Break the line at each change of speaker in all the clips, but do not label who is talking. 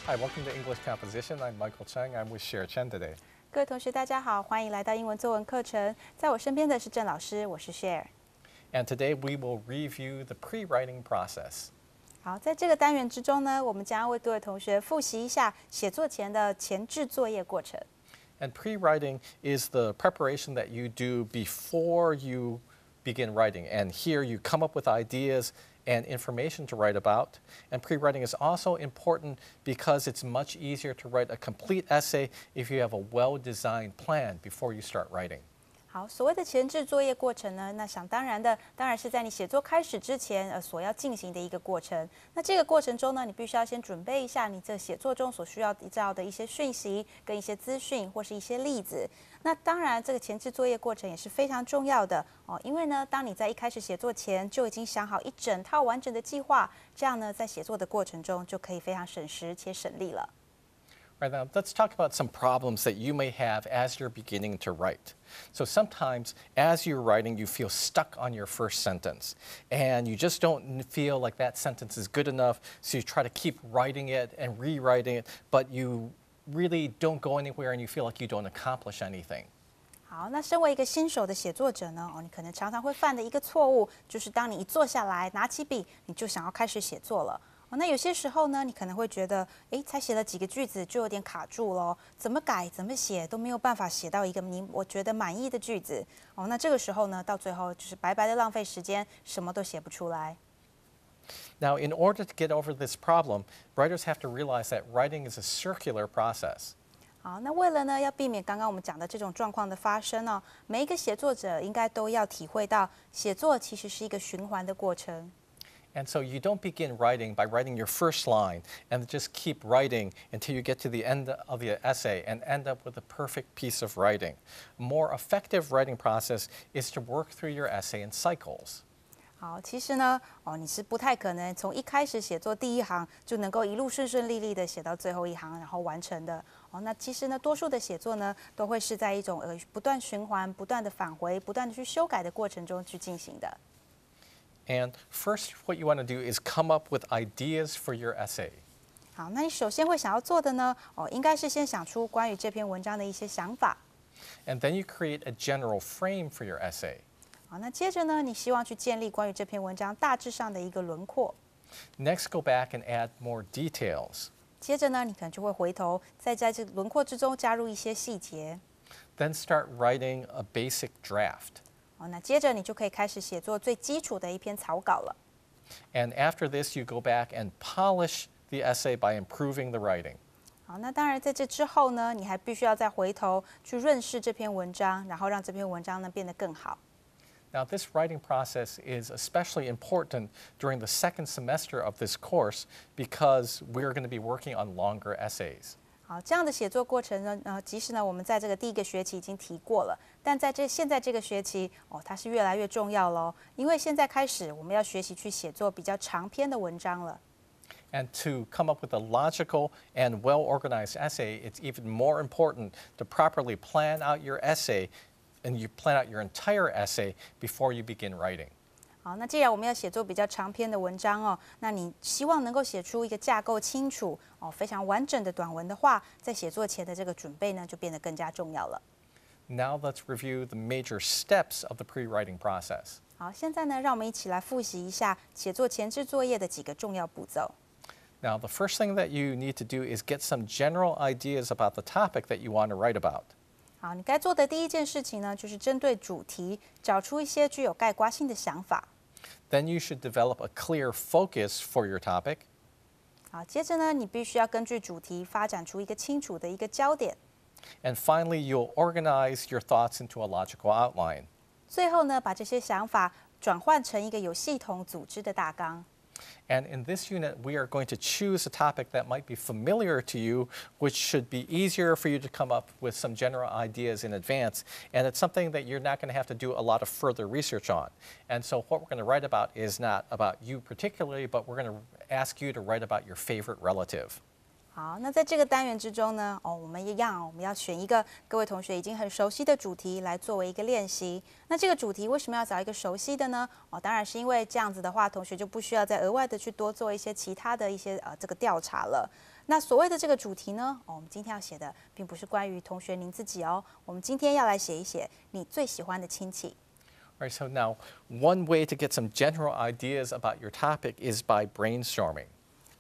Hi, welcome to English Composition. I'm Michael Cheng. I'm with Cher Chen today.
各位同学，大家好，欢迎来到英文作文课程。在我身边的是郑老师，我是 Cher。And
today we will review the pre-writing process.
好，在这个单元之中呢，我们将要为各位同学复习一下写作前的前置作业过程。
And pre-writing is the preparation that you do before you begin writing. And here you come up with ideas and information to write about. And pre-writing is also important because it's much easier to write a complete essay if you have a well-designed plan before you start writing.
好，所谓的前置作业过程呢，那想当然的，当然是在你写作开始之前，所要进行的一个过程。那这个过程中呢，你必须要先准备一下你这写作中所需要知道的一些讯息、跟一些资讯或是一些例子。那当然，这个前置作业过程也是非常重要的哦，因为呢，当你在一开始写作前就已经想好一整套完整的计划，这样呢，在写作的过程中就可以非常省时且省力了。
Right, now, let's talk about some problems that you may have as you're beginning to write. So sometimes as you're writing, you feel stuck on your first sentence and you just don't feel like that sentence is good enough. So you try to keep writing it and rewriting it, but you really don't go anywhere and you feel like you don't accomplish anything.
好，那身为一个新手的写作者呢，你可能常常会犯的一个错误，就是当你一坐下来，拿起笔，你就想要开始写作了。那有些时候呢，你可能会觉得，才写了几个句子就有点卡住了，怎么改怎么写都没有办法写到一个我觉得满意的句子。那这个时候呢，到最后就是白白的浪费时间，什么都写不出来。
Now, in order to get over this problem, writers have to realize that writing is a circular process.
好，那为了呢要避免刚刚我们讲的这种状况的发生哦，每一个写作者应该都要体会到，写作其实是一个循环的过程。
And so you don't begin writing by writing your first line and just keep writing until you get to the end of the essay and end up with a perfect piece of writing. A more effective writing process is to work through your essay in cycles.
好，其实呢，你是不太可能从一开始写作第一行就能够一路顺顺利利的写到最后一行，然后完成的。那其实呢，多数的写作呢，都会是在一种不断循环、不断的返回、不断的去修改的过程中去进行的。
And first, what you want to do is come up with ideas for your essay.
好，那你首先会想要做的呢，应该是先想出关于这篇文章的一些想法。
And then you create a general frame for your essay.
好，那接着呢，你希望去建立关于这篇文章大致上的一个轮廓。
Next, go back and add more details.
接着呢，你可能就会回头，再在这轮廓之中加入一些细节。
Then start writing a basic draft.
那接着你就可以开始写作最基础的一篇草稿了。
And after this, you go back and polish the essay by improving the writing.
好，那当然在这之后呢，你还必须要再回头去润饰这篇文章，然后让这篇文章呢变得更好。
Now, this writing process is especially important during the second semester of this course because we're going to be working on longer essays.
好，这样的写作过程呢，即使呢我们在这个第一个学期已经提过了，但在现在这个学期它是越来越重要喽，因为现在开始我们要学习去写作比较长篇的文章了。
And to come up with a logical and well-organized essay, it's even more important to properly plan out your essay and you plan out your entire essay before you begin writing.
好，那既然我们要写作比较长篇的文章那你希望能够写出一个架构清楚非常完整的短文的话，在写作前的这个准备呢，就变得更加重要了。
Now let's review the major steps of the pre-writing process.
好，现在呢，让我们一起来复习一下写作前置作业的几个重要步骤。
Now, the first thing that you need to do is get some general ideas about the topic that you want to write about.
好，你该做的第一件事情呢，就是针对主题找出一些具有概括性的想法。
Then you should develop a clear focus for your topic.
好，接着呢，你必须要根据主题发展出一个清楚的一个焦点。
And finally, you'll organize your thoughts into a logical outline.
最后呢，把这些想法转换成一个有系统组织的大纲。
And in this unit, we are going to choose a topic that might be familiar to you, which should be easier for you to come up with some general ideas in advance. And it's something that you're not going to have to do a lot of further research on. And so what we're going to write about is not about you particularly, but we're going to ask you to write about your favorite relative.
好，那在这个单元之中呢，我们一样，我们要选一个各位同学已经很熟悉的主题来作为一个练习。那这个主题为什么要找一个熟悉的呢？当然是因为这样子的话，同学就不需要再额外的去多做一些其他的一些这个调查了。那所谓的这个主题呢，我们今天要写的并不是关于同学您自己哦，我们今天要来写一写你最喜欢的亲戚。
All right, so now one way to get some general ideas about your topic is by brainstorming.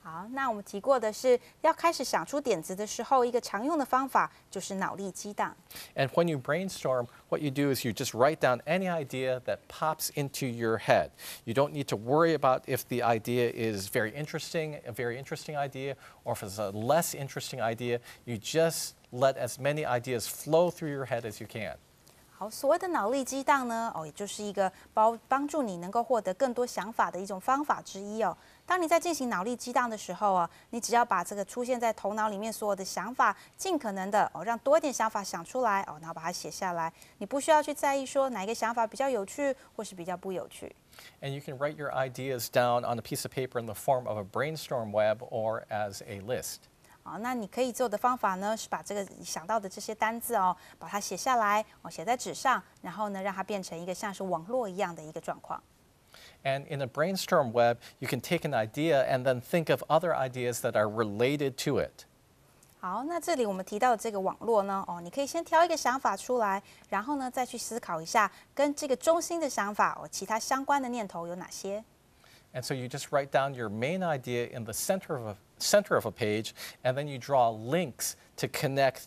好，那我们提过的是要开始想出点子的时候，一个常用的方法就是脑力激荡。
And when you brainstorm, what you do is you just write down any idea that pops into your head. You don't need to worry about if the idea is a very interesting idea, or if it's a less interesting idea. You just let as many ideas flow through your head as you can.
好，所谓的脑力激荡呢，也就是一个帮助你能够获得更多想法的一种方法之一哦。当你在进行脑力激荡的时候啊，你只要把这个出现在头脑里面所有的想法，尽可能的让多一点想法想出来然后把它写下来。你不需要去在意说哪一个想法比较有趣，或是比较不有趣。
And you can write your ideas down on a piece of paper in the form of a brainstorm web or as a list.
好，那你可以做的方法呢，是把这个想到的这些单字把它写下来写在纸上，然后呢，让它变成一个像是网络一样的一个状况。
And in a brainstorm web, you can take an idea and then think of other ideas that are related to it.
好，那这里我们提到的这个网络呢，你可以先挑一个想法出来，然后呢，再去思考一下跟这个中心的想法其他相关的念头有哪些。
And so you just write down your main idea in the center of a page, and then you draw links to connect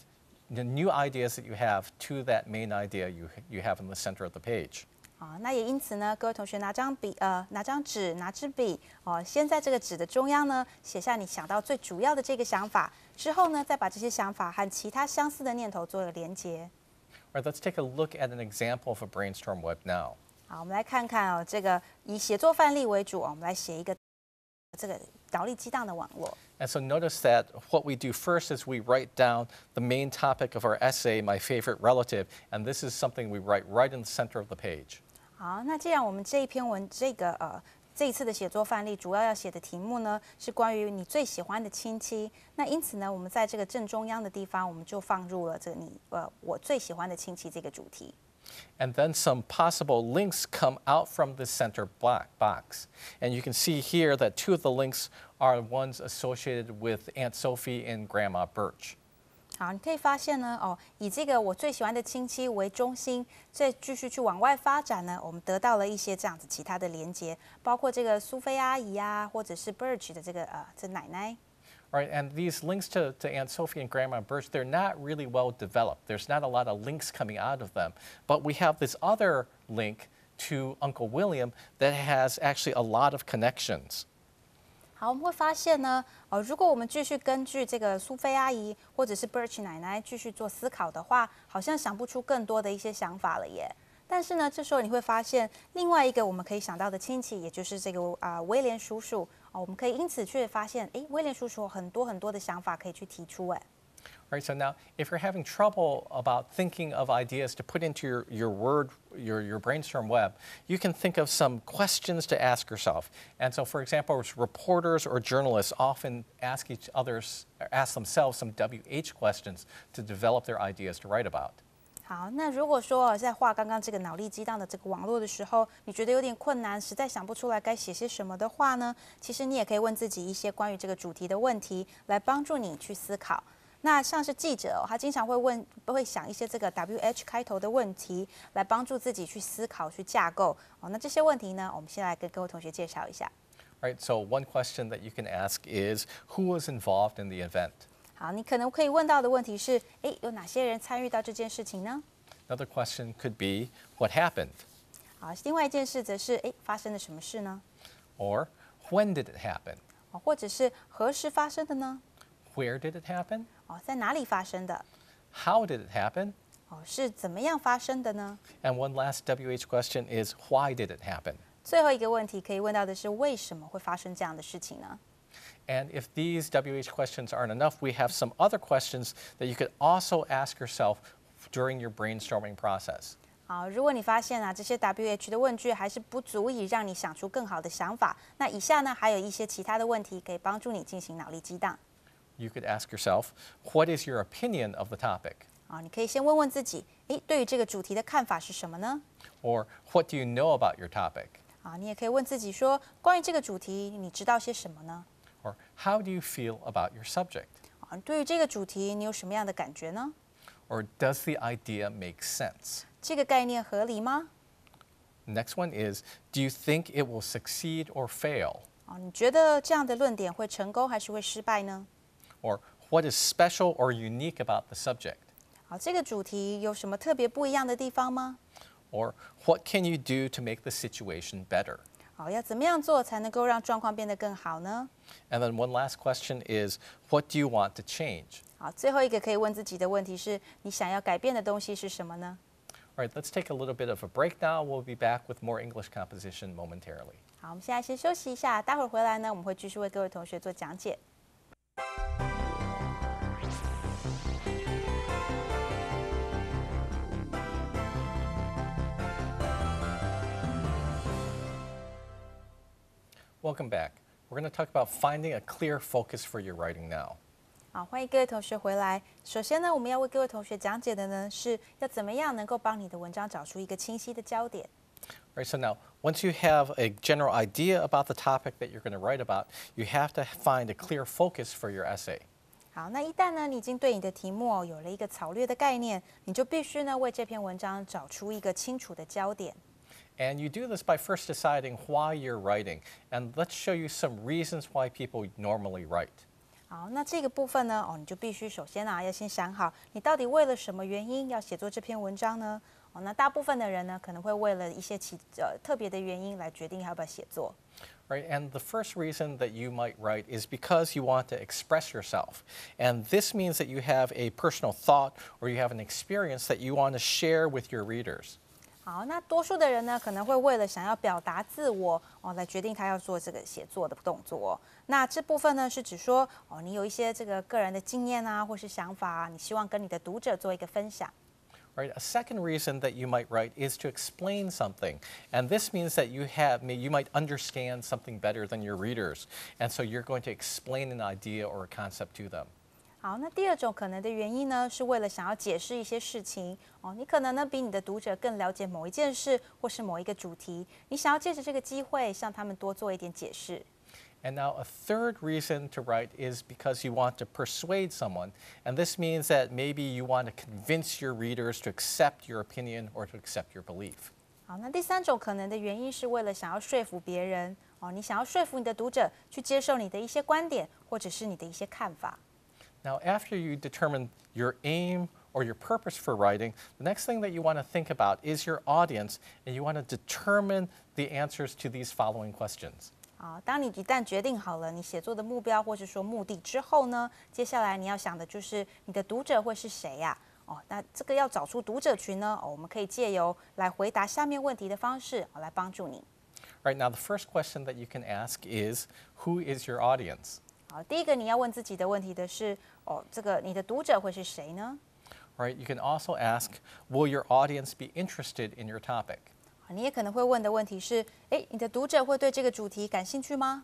the new ideas that you have to that main idea you have in the center of the page.
那也因此呢，各位同学拿张纸，拿支笔先在这个纸的中央呢写下你想到最主要的这个想法，之后呢再把这些想法和其他相似的念头做一个连结。
All right, let's take a look at an example of a brainstorm web now.
好，我们来看看这个以写作范例为主我们来写一个这个脑力激荡的网络。
And so notice that what we do first is we write down the main topic of our essay, my favorite relative, and this is something we write right in the center of the page.
好，那既然我们这一篇文这一次的写作范例主要要写的题目呢是关于你最喜欢的亲戚，那因此呢，我们在这个正中央的地方，我们就放入了这个我最喜欢的亲戚这个主题。
And then some possible links come out from the center box. And you can see here that two of the links are ones associated with Aunt Sophie and Grandma Birch.
好，你可以发现呢，以这个我最喜欢的亲戚为中心，再继续去往外发展呢，我们得到了一些这样子其他的连结，包括这个苏菲阿姨啊，或者是 Birch 的这奶奶。
Right, and these links to Aunt Sophie and Grandma Birch, they're not really well developed. There's not a lot of links coming out of them. But we have this other link to Uncle William that has actually a lot of connections.
好，我们会发现呢，如果我们继续根据这个苏菲阿姨或者是 Birch 奶奶继续做思考的话，好像想不出更多的一些想法了耶。但是呢，这时候你会发现另外一个我们可以想到的亲戚，也就是这个威廉叔叔我们可以因此去发现，威廉叔叔有很多的想法可以去提出
Right, so now if you're having trouble about thinking of ideas to put into your brainstorm web, you can think of some questions to ask yourself. And so, for example, reporters or journalists often ask themselves some WH questions to develop their ideas to write about.
好，那如果说在画刚刚这个脑力激荡的这个网络的时候，你觉得有点困难，实在想不出来该写些什么的话呢，其实你也可以问自己一些关于这个主题的问题，来帮助你去思考。那像是记者他经常会想一些这个 WH 开头的问题，来帮助自己去思考、去架构。那这些问题呢，我们先来跟各位同学介绍一下。
Right, so one question that you can ask is, who was involved in the event?
好，你可能可以问到的问题是，有哪些人参与到这件事情呢？
Another question could be, what happened?
好，另外一件事则是，发生了什么事呢？
Or, when did it happen?
或者是何时发生的呢？
Where did it happen?
在哪里发生的？
How did it happen?
是怎么样发生的呢？
And one last WH question is, why did it happen?
最后一个问题可以问到的是，为什么会发生这样的事情呢？
And if these WH questions aren't enough, we have some other questions that you could also ask yourself during your brainstorming process.
好，如果你发现这些 WH 的问句还是不足以让你想出更好的想法，那以下呢还有一些其他的问题可以帮助你进行脑力激荡。
You could ask yourself, what is your opinion of the topic?
你可以先问问自己，对于这个主题的看法是什么呢？
Or, what do you know about your topic?
你也可以问自己说，关于这个主题，你知道些什么呢？
Or how do you feel about your subject?
对于这个主题，你有什么样的感觉呢？
Or does the idea make sense?
这个概念合理吗？
Next one is, do you think it will succeed or fail?
你觉得这样的论点会成功还是会失败呢？
Or what is special or unique about the subject?
这个主题有什么特别不一样的地方吗？
Or what can you do to make the situation better?
要怎么样做才能够让状况变得更好呢？
And then one last question is, what do you want to change?
最后一个可以问自己的问题是：你想要改变的东西是什么呢？
All right, let's take a little bit of a break now. We'll be back with more English composition momentarily.
好，我们现在先休息一下，待会儿回来呢，我们会继续为各位同学做讲解。
Welcome back. We're going to talk about finding a clear focus for your writing now.
好，欢迎各位同学回来。首先呢，我们要为各位同学讲解的呢，是要怎么样能够帮你的文章找出一个清晰的焦点。
All right, so now, once you have a general idea about the topic that you're going to write about, you have to find a clear focus for your essay.
好，那一旦呢，你已经对你的题目有了一个草略的概念，你就必须呢为这篇文章找出一个清楚的焦点。
And you do this by first deciding why you're writing. And let's show you some reasons why people normally write.
好，那这个部分呢，你就必须首先要先想好，你到底为了什么原因要写作这篇文章呢？那大部分的人呢，可能会为了一些特别的原因来决定要不要写作。
Right, and the first reason that you might write is because you want to express yourself. And this means that you have a personal thought or you have an experience that you want to share with your readers.
好，那多数的人呢，可能会为了想要表达自我来决定他要做这个写作的动作。那这部分呢，是指说你有一些这个个人的经验啊，或是想法啊，你希望跟你的读者做一个分享。
Right, a second reason that you might write is to explain something. And this means that you might understand something better than your readers. And so you're going to explain an idea or a concept to them.
好，那第二种可能的原因呢，是为了想要解释一些事情你可能呢比你的读者更了解某一件事或是某一个主题，你想要借着这个机会向他们多做一点解释。
And now a third reason to write is because you want to persuade someone. And this means that maybe you want to convince your readers to accept your opinion or to accept your belief.
好，那第三种可能的原因是为了想要说服别人你想要说服你的读者去接受你的一些观点或者是你的一些看法。
Now, after you determine your aim or your purpose for writing, the next thing that you want to think about is your audience, and you want to determine the answers to these following questions.
好，当你一旦决定好了你写作的目标或者说目的之后呢，接下来你要想的就是你的读者会是谁呀？那这个要找出读者群呢，我们可以借由来回答下面问题的方式来帮助你。
Right, now the first question that you can ask is, who is your audience?
好，第一个你要问自己的问题的是这个你的读者会是谁呢？
Right, you can also ask, will your audience be interested in your topic?
你也可能会问的问题是，你的读者会对这个主题感兴趣吗？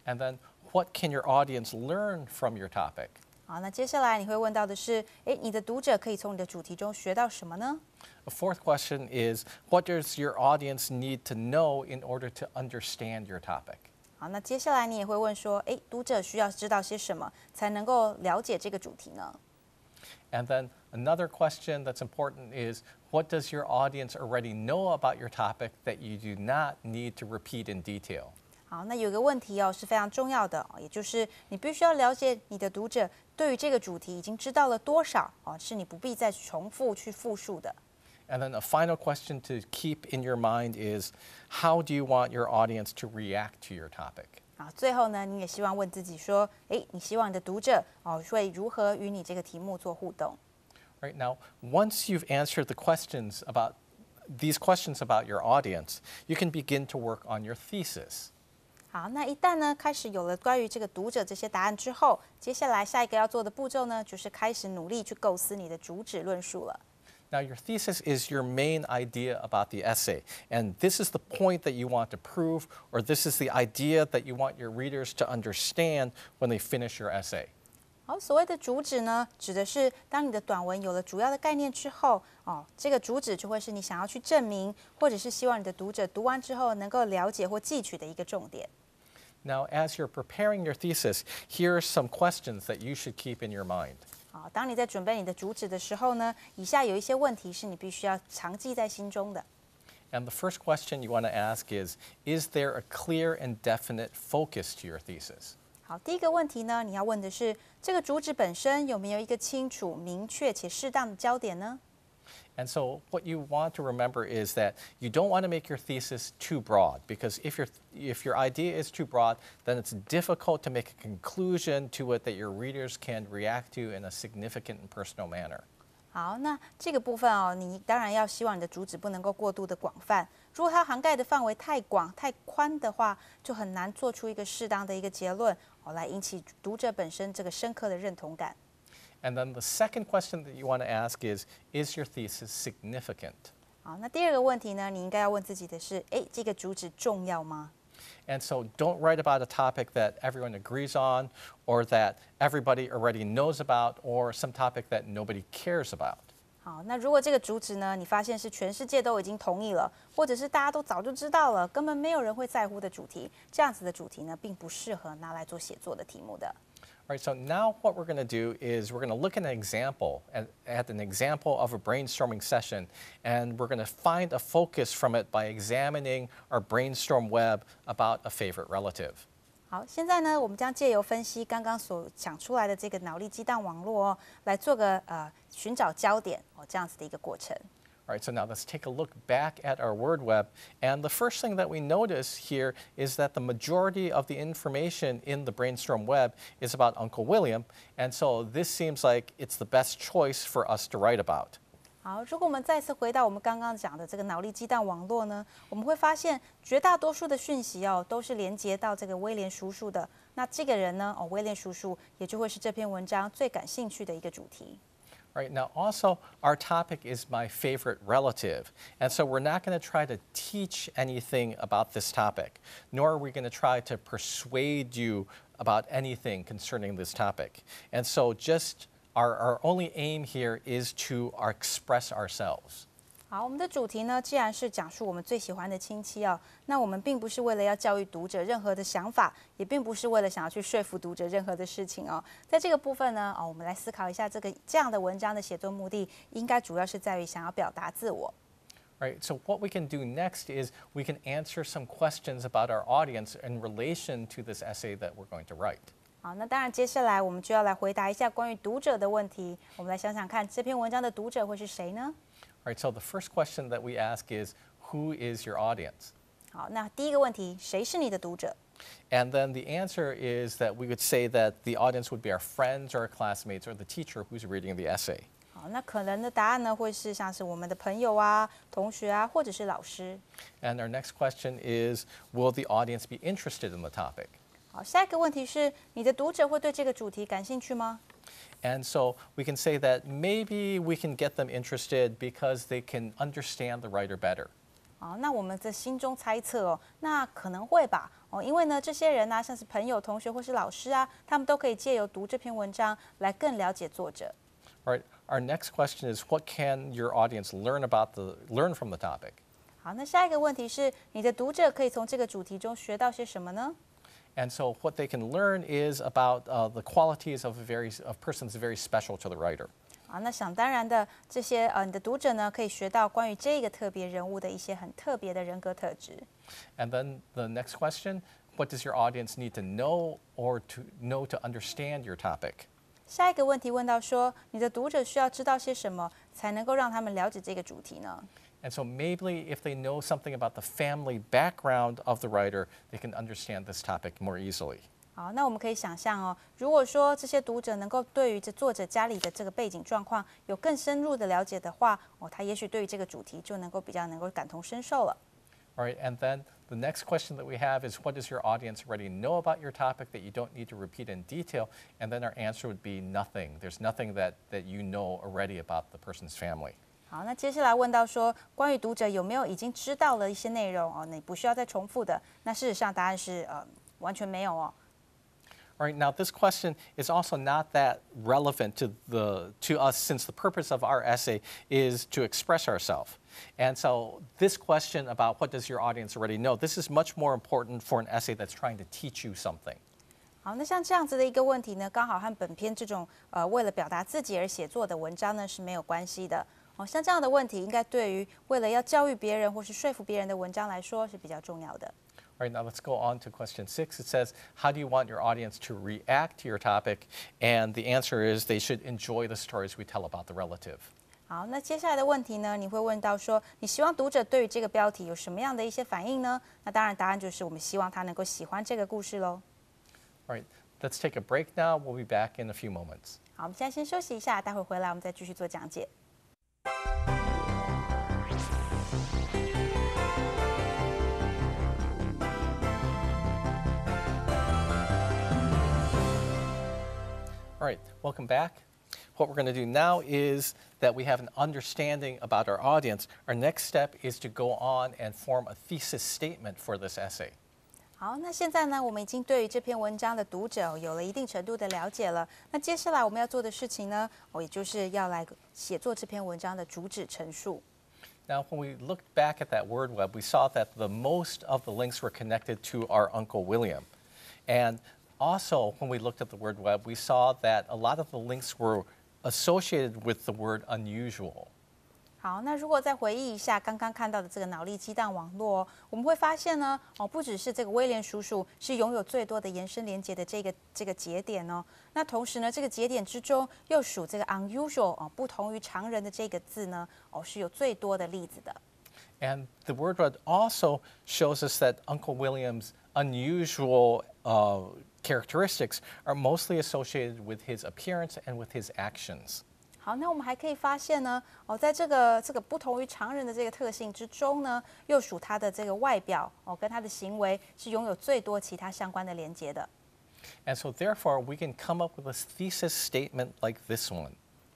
And then, what can your audience learn from your topic?
好，那接下来你会问到的是，你的读者可以从你的主题中学到什么呢？
A fourth question is, what does your audience need to know in order to understand your topic?
好，那接下来你也会问说，读者需要知道些什么才能够了解这个主题呢？
And then another question that's important is, what does your audience already know about your topic that you do not need to repeat in detail?
好，那有个问题是非常重要的也就是你必须要了解你的读者对于这个主题已经知道了多少是你不必再重复去复述的。
And then a final question to keep in your mind is, how do you want your audience to react to your topic?
好，最后呢，你也希望问自己说，你希望你的读者会如何与你这个题目做互动？
Right now, once you've answered these questions about your audience, you can begin to work on your thesis.
好，那一旦呢开始有了关于这个读者这些答案之后，接下来下一个要做的步骤呢，就是开始努力去构思你的主旨论述了。
Now, your thesis is your main idea about the essay, and this is the point that you want to prove, or this is the idea that you want your readers to understand when they finish your essay.
好，所谓的主旨呢，指的是当你的短文有了主要的概念之后，这个主旨就会是你想要去证明，或者是希望你的读者读完之后能够了解或记取的一个重点。
Now, as you're preparing your thesis, here are some questions that you should keep in your mind.
好，当你在准备你的主旨的时候呢，以下有一些问题是你必须要常记在心中的。
And the first question you want to ask is there a clear and definite focus to your thesis?
好，第一个问题呢，你要问的是这个主旨本身有没有一个清楚、明确且适当的焦点呢？
And so what you want to remember is that you don't want to make your thesis too broad, because if your idea is too broad, then it's difficult to make a conclusion to it that your readers can react to in a significant and personal manner.
好，那这个部分哦，你当然要希望你的主旨不能够过度的广泛。如果它涵盖的范围太广、太宽的话，就很难做出一个适当的一个结论哦，来引起读者本身这个深刻的认同感。
And then the second question that you want to ask is your thesis significant?
好，那第二个问题呢，你应该要问自己的是，这个主旨重要吗？
And so don't write about a topic that everyone agrees on, or that everybody already knows about, or some topic that nobody cares about.
好，那如果这个主旨呢，你发现是全世界都已经同意了，或者是大家都早就知道了，根本没有人会在乎的主题，这样子的主题呢，并不适合拿来做写作的题目的。
All right, so now what we're going to do is we're going to look at an example of a brainstorming session, and we're going to find a focus from it by examining our brainstorm web about a favorite relative.
好，现在呢，我们将借由分析刚刚所讲出来的这个脑力激荡网络哦，来做个寻找焦点哦，这样子的一个过程。
All right, so now let's take a look back at our word web. And the first thing that we notice here is that the majority of the information in the brainstorm web is about Uncle William. And so this seems like it's the best choice for us to write about.
好，如果我们再次回到我们刚刚讲的这个脑力激荡网络呢，我们会发现绝大多数的讯息哦，都是连接到这个威廉叔叔的。那这个人呢，威廉叔叔也就会是这篇文章最感兴趣的一个主题。
Right, now also our topic is my favorite relative, and so we're not going to try to teach anything about this topic, nor are we going to try to persuade you about anything concerning this topic. And so just our only aim here is to express ourselves.
好，我们的主题呢，既然是讲述我们最喜欢的亲戚哦，那我们并不是为了要教育读者任何的想法，也并不是为了想要去说服读者任何的事情哦。在这个部分呢，我们来思考一下这样的文章的写作目的，应该主要是在于想要表达自我。
Right, so what we can do next is we can answer some questions about our audience in relation to this essay that we're going to write.
好，那当然接下来我们就要来回答一下关于读者的问题。我们来想想看，这篇文章的读者会是谁呢？
All right, so the first question that we ask is, who is your audience?
好，那第一个问题，谁是你的读者？
And then the answer is that we would say that the audience would be our friends or our classmates or the teacher who's reading the essay.
好，那可能的答案呢，会是像是我们的朋友啊、同学啊，或者是老师。
And our next question is, will the audience be interested in the topic?
好，下一个问题是，你的读者会对这个主题感兴趣吗？
And so we can say that maybe we can get them interested because they can understand the writer better.
好，那我们在心中猜测哦，那可能会吧，因为呢，这些人呢，像是朋友、同学或是老师啊，他们都可以借由读这篇文章来更了解作者。
All right, our next question is, what can your audience learn from the topic?
好，那下一个问题是，你的读者可以从这个主题中学到些什么呢？
And so what they can learn is about the qualities of persons very special to the writer.
好，那想当然的，这些你的读者呢，可以学到关于这个特别人物的一些很特别的人格特质。
And then the next question, what does your audience need to know or to know to understand your topic?
下一个问题问到说，你的读者需要知道些什么，才能够让他们了解这个主题呢？
And so maybe if they know something about the family background of the writer, they can understand this topic more easily.
好，那我们可以想象哦，如果说这些读者能够对于这作者家里的这个背景状况有更深入的了解的话，他也许对于这个主题就能够比较能够感同身受了。
All right, and then the next question that we have is, what does your audience already know about your topic that you don't need to repeat in detail? And then our answer would be nothing. There's nothing that you know already about the person's family.
好，那接下来问到说，关于读者有没有已经知道了一些内容哦，你不需要再重复的。那事实上答案是完全没有哦。
All right, now this question is also not that relevant to us since the purpose of our essay is to express ourselves. And so this question about what does your audience already know, this is much more important for an essay that's trying to teach you something.
好，那像这样子的一个问题呢，刚好和本篇这种为了表达自己而写作的文章呢是没有关系的。哦，像这样的问题，应该对于为了要教育别人或是说服别人的文章来说是比较重要的。
All right, now let's go on to question 6. It says, how do you want your audience to react to your topic? And the answer is they should enjoy the stories we tell about the relative.
好，那接下来的问题呢，你会问到说，你希望读者对于这个标题有什么样的一些反应呢？那当然，答案就是我们希望他能够喜欢这个故事喽。
All right, let's take a break now. We'll be back in a few moments.
好，我们现在先休息一下，待会回来我们再继续做讲解。
All right, welcome back. What we're going to do now is that we have an understanding about our audience. Our next step is to go on and form a thesis statement for this essay.
好，那现在呢，我们已经对于这篇文章的读者有了一定程度的了解了。那接下来我们要做的事情呢，也就是要来写作这篇文章的主旨陈述。
Now, when we looked back at that word web, we saw that the most of the links were connected to our Uncle William. And also, when we looked at the word web, we saw that a lot of the links were associated with the word unusual.
好，那如果再回忆一下刚刚看到的这个脑力激荡网络，我们会发现呢，不只是这个威廉叔叔是拥有最多的延伸连接的这个节点哦，那同时呢，这个节点之中又属这个 unusual 不同于常人的这个字呢，是有最多的例子的。
And the word web also shows us that Uncle William's unusual characteristics are mostly associated with his appearance and with his actions.
好，那我们还可以发现呢，在这个不同于常人的这个特性之中呢，又属他的这个外表跟他的行为是拥有最多其他相关的连接的。
And so therefore, we can come up with a thesis statement like this one.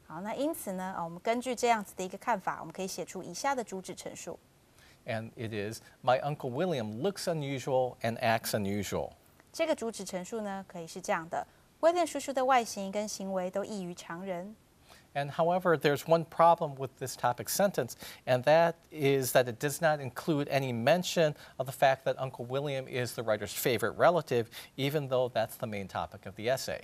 好，那因此呢，我们根据这样子的一个看法，我们可以写出以下的主旨陈述。
And it is, my Uncle William looks unusual and acts unusual.
这个主旨陈述呢，可以是这样的：威廉叔叔的外形跟行为都异于常人。
And however, there's one problem with this topic sentence, and that is that it does not include any mention of the fact that Uncle William is the writer's favorite relative, even though that's the main topic of the essay.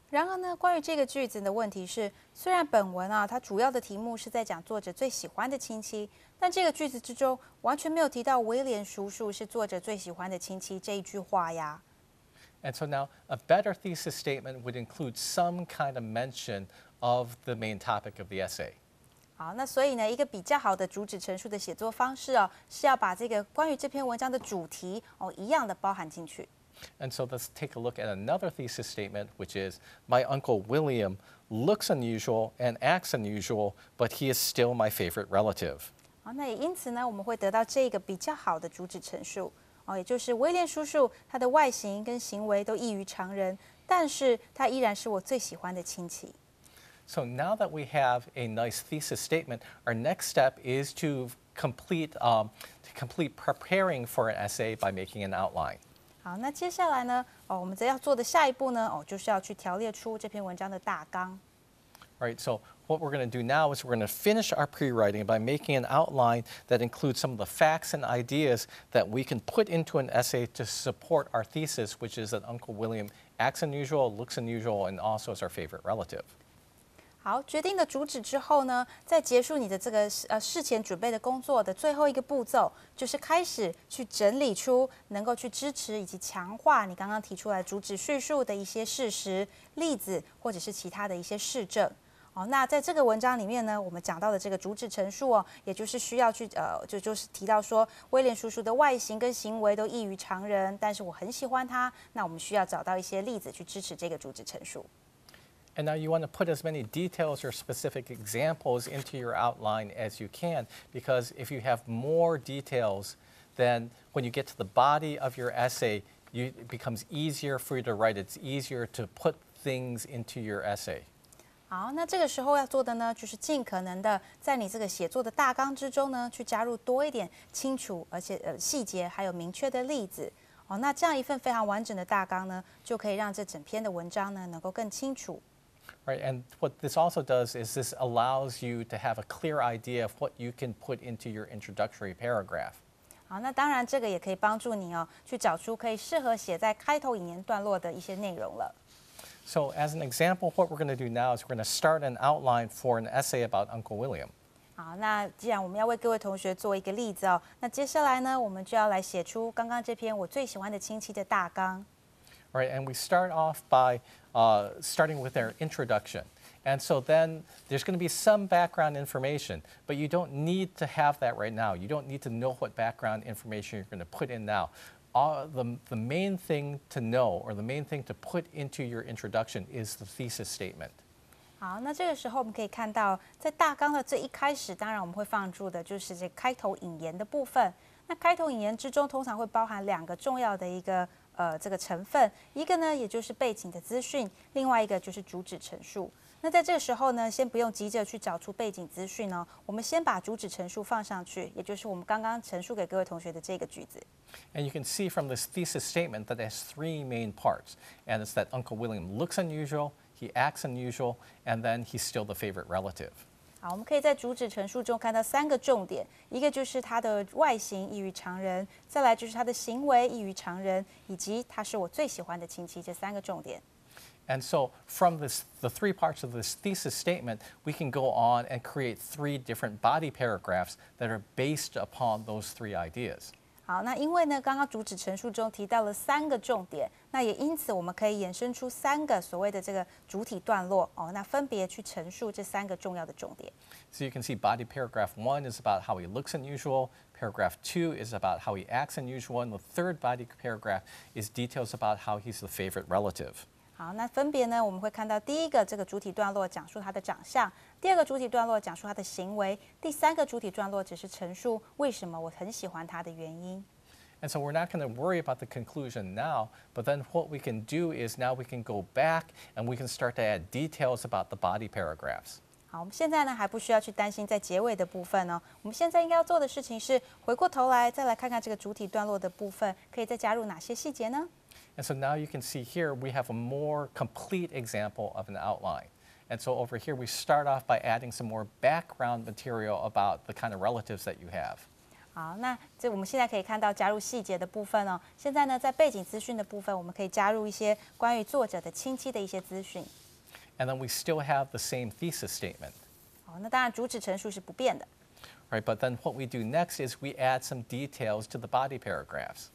然而呢，关于这个句子的问题是，虽然本文它主要的题目是在讲作者最喜欢的亲戚，但这个句子之中完全没有提到威廉叔叔是作者最喜欢的亲戚这一句话呀。
And so now, a better thesis statement would include some kind of mention of the main topic of the essay.
好，那所以呢，一个比较好的主旨陈述的写作方式是要把这个关于这篇文章的主题一样的包含进去。
And so let's take a look at another thesis statement, which is, my Uncle William looks unusual and acts unusual, but he is still my favorite relative.
好，那也因此呢，我们会得到这个比较好的主旨陈述也就是威廉叔叔他的外形跟行为都异于常人，但是他依然是我最喜欢的亲戚。
So now that we have a nice thesis statement, our next step is to complete preparing for an essay by making an outline.
好，那接下来呢，我们要做的下一步呢，就是要去条列出这篇文章的大纲。
All right, so what we're going to do now is we're going to finish our pre-writing by making an outline that includes some of the facts and ideas that we can put into an essay to support our thesis, which is that Uncle William acts unusual, looks unusual, and also is our favorite relative.
好，决定了主旨之后呢，在结束你的这个事前准备的工作的最后一个步骤，就是开始去整理出能够去支持以及强化你刚刚提出来主旨叙述的一些事实、例子或者是其他的一些事证。那在这个文章里面呢，我们讲到的这个主旨陈述也就是需要去就是提到说威廉叔叔的外形跟行为都异于常人，但是我很喜欢他。那我们需要找到一些例子去支持这个主旨陈述。
And now you want to put as many details or specific examples into your outline as you can, because if you have more details, then when you get to the body of your essay, it becomes easier for you to write. It's easier to put things into your essay.
好，那这个时候要做的呢，就是尽可能的在你这个写作的大纲之中呢，去加入多一点清楚而且细节还有明确的例子。那这样一份非常完整的大纲呢，就可以让这整篇的文章呢能够更清楚。
Right, and what this also does is this allows you to have a clear idea of what you can put into your introductory paragraph.
好，那当然这个也可以帮助你哦，去找出可以适合写在开头引言段落的一些内容了。
So as an example, what we're going to do now is we're going to start an outline for an essay about Uncle William.
好，那既然我们要为各位同学做一个例子哦，那接下来呢，我们就要来写出刚刚这篇我最喜欢的亲戚的大纲。
Right, and we start off by starting with their introduction. And so then there's going to be some background information, but you don't need to have that right now. You don't need to know what background information you're going to put in now. The main thing to know or the main thing to put into your introduction is the thesis statement.
好，那这个时候我们可以看到，在大纲的最一开始，当然我们会放入的就是这开头引言的部分。那开头引言之中，通常会包含两个重要的一个这个成分，一个呢也就是背景的资讯，另外一个就是主旨陈述。那在这个时候呢，先不用急着去找出背景资讯哦，我们先把主旨陈述放上去，也就是我们刚刚陈述给各位同学的这个句子。
And you can see from this thesis statement that it has three main parts, and it's that Uncle William looks unusual, he acts unusual, and then he's still the favorite relative.
好，我们可以在主旨陈述中看到三个重点，一个就是他的外形异于常人，再来就是他的行为异于常人，以及他是我最喜欢的亲戚，这三个重点。
And so from the three parts of this thesis statement, we can go on and create three different body paragraphs that are based upon those three ideas.
好，那因为呢，刚刚主旨陈述中提到了三个重点，那也因此我们可以衍生出三个所谓的这个主体段落哦，那分别去陈述这三个重要的重点。
So you can see body paragraph 1 is about how he looks unusual, paragraph 2 is about how he acts unusual, and the third body paragraph is details about how he's the favorite relative.
好，那分别呢，我们会看到第一个这个主体段落讲述他的长相，第二个主体段落讲述他的行为，第三个主体段落只是陈述为什么我很喜欢他的原因。
And so we're not going to worry about the conclusion now, but then what we can do is now we can go back and we can start to add details about the body paragraphs.
好，我们现在呢还不需要去担心在结尾的部分哦。我们现在应该要做的事情是回过头来再来看看这个主体段落的部分，可以再加入哪些细节呢？
And so now you can see here we have a more complete example of an outline. And so over here we start off by adding some more background material about the kind of relatives that you have.
好，那我们现在可以看到加入细节的部分哦。现在呢，在背景资讯的部分，我们可以加入一些关于作者的亲戚的一些资讯。
And then we still have the same thesis statement.
好，那当然主旨陈述是不变的。
Right, but then what we do next is we add some details to the body paragraphs.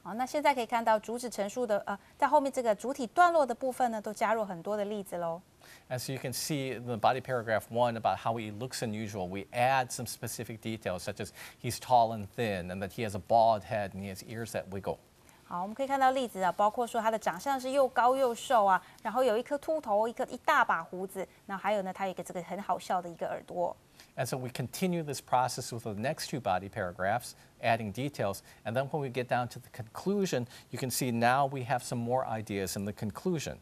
好，那现在可以看到主旨陈述的在后面这个主体段落的部分呢，都加入很多的例子喽。
And so you can see in the body paragraph 1 about how he looks unusual. We add some specific details such as he's tall and thin and that he has a bald head and he has ears that wiggle.
好，我们可以看到例子啊，包括说他的长相是又高又瘦啊，然后有一颗秃头，一大把胡子，那还有呢，他有一个这个很好笑的一个耳朵。
And so we continue this process with the next two body paragraphs, adding details. And then when we get down to the conclusion, you can see now we have some more ideas in the conclusion.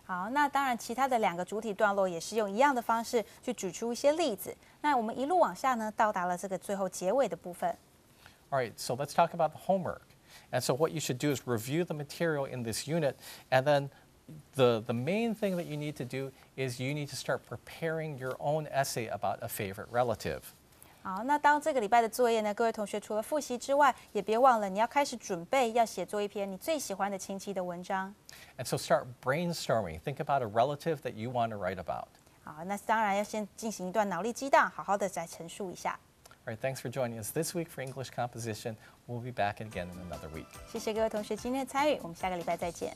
好，那当然，其他的两个主体段落也是用一样的方式去举出一些例子。那我们一路往下呢，到达了这个最后结尾的部分。
All right, so let's talk about the homework. And so what you should do is review the material in this unit, and then the main thing that you need to do is you need to start preparing your own essay about a favorite relative.
好，那当这个礼拜的作业呢，各位同学除了复习之外，也别忘了你要开始准备要写作一篇你最喜欢的亲戚的文章。
And so start brainstorming. Think about a relative that you want to write about.
好，那当然要先进行一段脑力激荡，好好的再陈述一下。
All right, thanks for joining us this week for English composition. We'll be back again in another week.
谢谢各位同学今天的参与，我们下个礼拜再见。